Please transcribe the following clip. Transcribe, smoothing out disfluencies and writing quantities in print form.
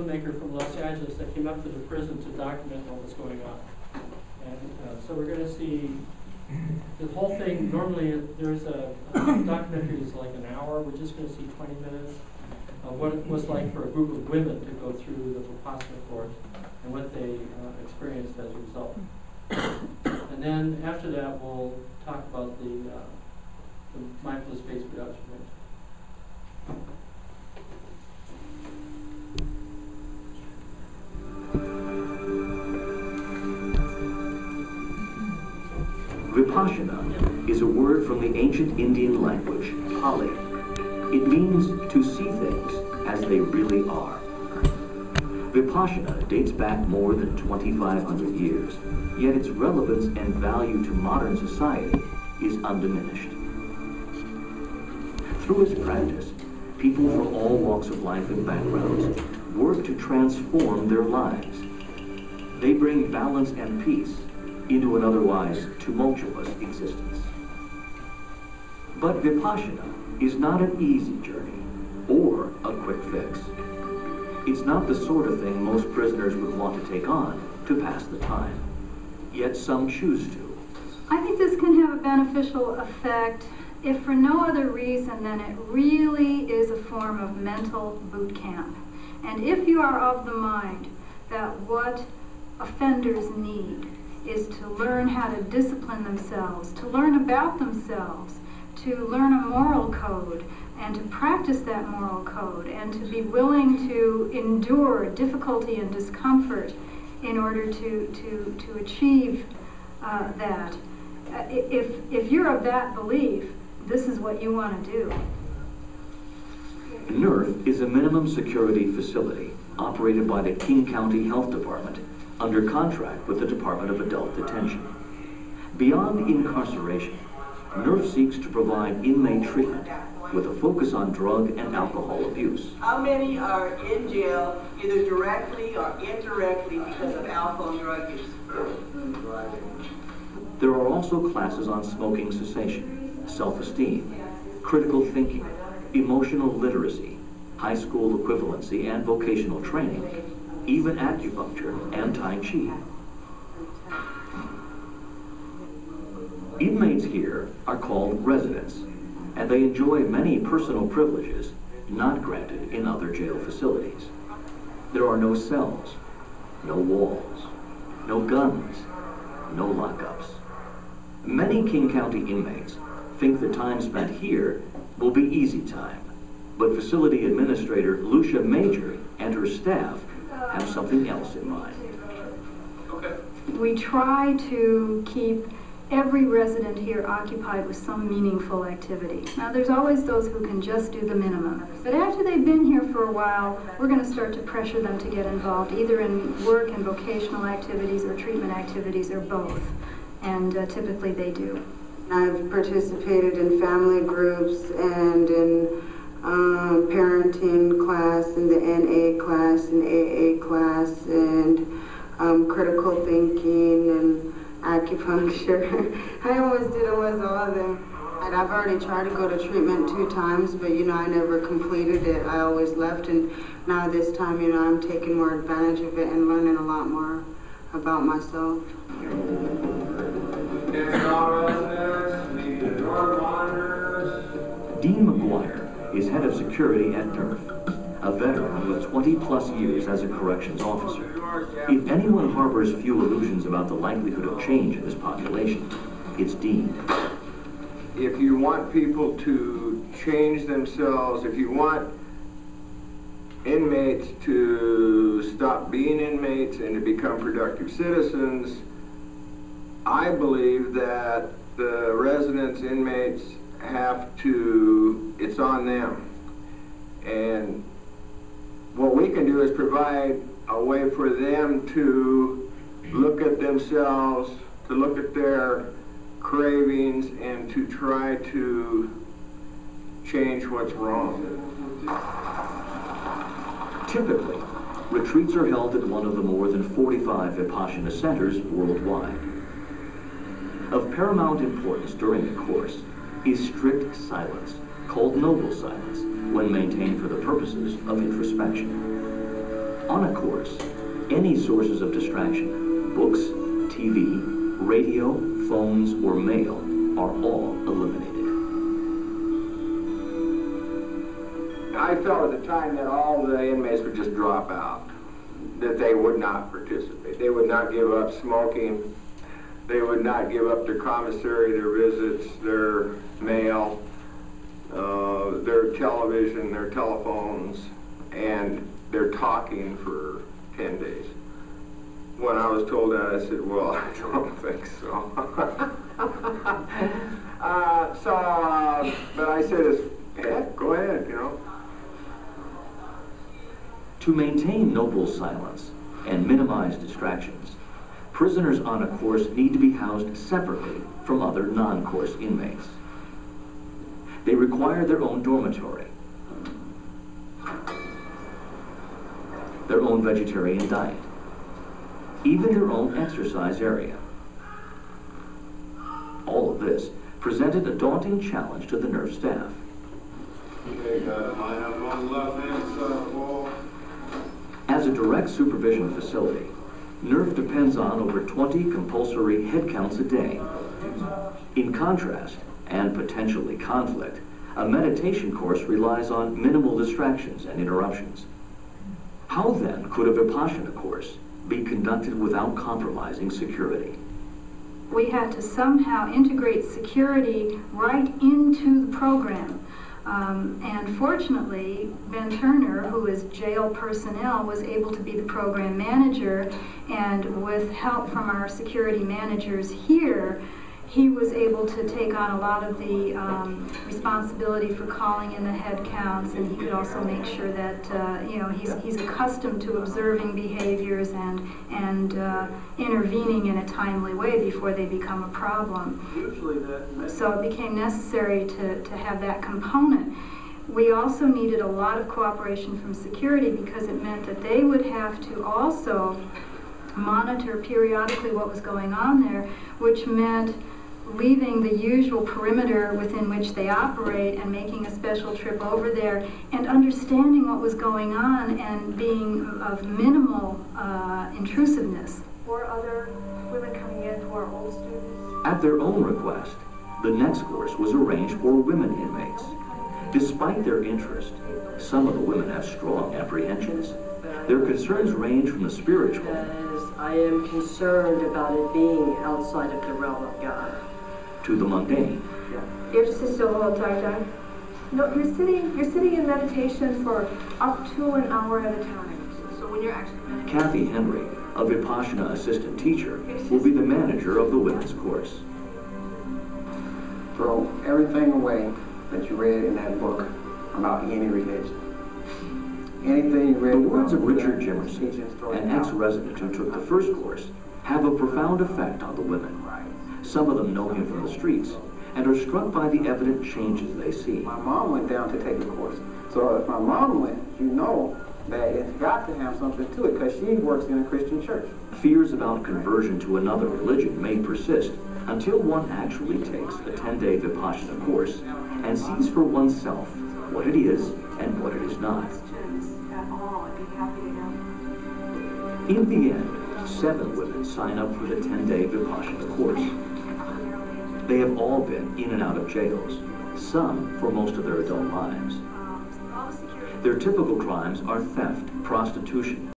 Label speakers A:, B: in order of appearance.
A: filmmaker from Los Angeles that came up to the prison to document what was going on. And so we're going to see the whole thing. Normally there's a documentary is like an hour. We're just going to see 20 minutes of what it was like for a group of women to go through the Vipassana course and what they experienced as a result. And then after that, we'll talk about the mindfulness-based reduction rate.
B: Vipassana is a word from the ancient Indian language, Pali. It means to see things as they really are. Vipassana dates back more than 2,500 years, yet its relevance and value to modern society is undiminished. Through its practice, people from all walks of life and backgrounds work to transform their lives. They bring balance and peace into an otherwise tumultuous existence. But Vipassana is not an easy journey or a quick fix. It's not the sort of thing most prisoners would want to take on to pass the time. Yet some choose to.
C: I think this can have a beneficial effect if for no other reason than it really is a form of mental boot camp. And if you are of the mind that what offenders need is to learn how to discipline themselves, to learn about themselves, to learn a moral code, and to practice that moral code, and to be willing to endure difficulty and discomfort in order to achieve that. If you're of that belief, this is what you want to do.
B: NERF is a minimum security facility operated by the King County Health Department under contract with the Department of Adult Detention. Beyond incarceration, NERF seeks to provide inmate treatment with a focus on drug and alcohol abuse.
D: How many are in jail either directly or indirectly because of alcohol and drug use?
B: There are also classes on smoking cessation, self-esteem, critical thinking, emotional literacy, high school equivalency and vocational training, even acupuncture and Tai Chi. Inmates here are called residents, and they enjoy many personal privileges not granted in other jail facilities. There are no cells, no walls, no guns, no lockups. Many King County inmates think the time spent here will be easy time, but facility administrator Lucia Major and her staff have something else in mind.
D: Okay.
C: We try to keep every resident here occupied with some meaningful activity. Now, there's always those who can just do the minimum. But after they've been here for a while, we're going to start to pressure them to get involved, either in work and vocational activities or treatment activities, or both. And typically they do.
E: I've participated in family groups and in parenting class, and the NA class, and AA class, and critical thinking, and acupuncture. I almost did almost all of them. And I've already tried to go to treatment 2 times, but you know, I never completed it. I always left, and now this time, you know, I'm taking more advantage of it and learning a lot more about myself.
B: Dean McGuire is head of security at NERF, a veteran with 20+ years as a corrections officer. If anyone harbors few illusions about the likelihood of change in this population, it's Dean.
F: If you want people to change themselves, if you want inmates to stop being inmates and to become productive citizens, I believe that the residents, inmates, have to, it's on them. And what we can do is provide a way for them to look at themselves, to look at their cravings, and to try to change what's wrong.
B: Typically, retreats are held at one of the more than 45 Vipassana centers worldwide. Of paramount importance during the course is strict silence, called noble silence, when maintained for the purposes of introspection. On a course, any sources of distraction, books, TV, radio, phones, or mail, are all eliminated.
F: I felt at the time that all the inmates would just drop out, that they would not participate. They would not give up smoking. They would not give up their commissary, their visits, their mail, their television, their telephones, and their talking for 10 days. When I was told that, I said, well, I don't think so. But I said, heck, go ahead, you know.
B: To maintain noble silence and minimize distractions, prisoners on a course need to be housed separately from other non-course inmates. They require their own dormitory, their own vegetarian diet, even their own exercise area. All of this presented a daunting challenge to the NERF staff.
G: Okay, guys, line up on the left-hand side wall.
B: As a direct supervision facility, NERF depends on over 20 compulsory head counts a day. In contrast, and potentially conflict, a meditation course relies on minimal distractions and interruptions. How then could a Vipassana course be conducted without compromising security?
C: We had to somehow integrate security right into the program. And fortunately, Ben Turner, who is jail personnel, was able to be the program manager, and with help from our security managers here, he was able to take on a lot of the responsibility for calling in the head counts, and he could also make sure that he's accustomed to observing behaviors and intervening in a timely way before they become a problem. So it became necessary to have that component. We also needed a lot of cooperation from security because it meant that they would have to also monitor periodically what was going on there, which meant leaving the usual perimeter within which they operate and making a special trip over there and understanding what was going on and being of minimal intrusiveness.
H: Or other women coming in who are old students?
B: At their own request, the next course was arranged for women inmates. Despite their interest, some of the women have strong apprehensions. Their concerns range from the spiritual.
H: Because I am concerned about it being outside of the realm of God.
B: To the mundane.
H: You're just sit still the whole entire time? No, you're sitting in meditation for up to an hour at a time. So when you're actually meditating.
B: Kathy Henry, a Vipassana assistant teacher, will be the manager of the women's course.
I: Throw everything away that you read in that book about any religion. Anything you read.
B: The words of Richard Jimerson, an ex-resident who took the first course, have a profound effect on the women. Some of them know him from the streets and are struck by the evident changes they see.
I: My mom went down to take the course. So if my mom went, you know that it's got to have something to it because she works in a Christian church.
B: Fears about conversion to another religion may persist until one actually takes a 10-day Vipassana course and sees for oneself what it is and what it is not. In the end, 7 women sign up for the 10-day Vipassana course. They have all been in and out of jails, some for most of their adult lives. Their typical crimes are theft, prostitution,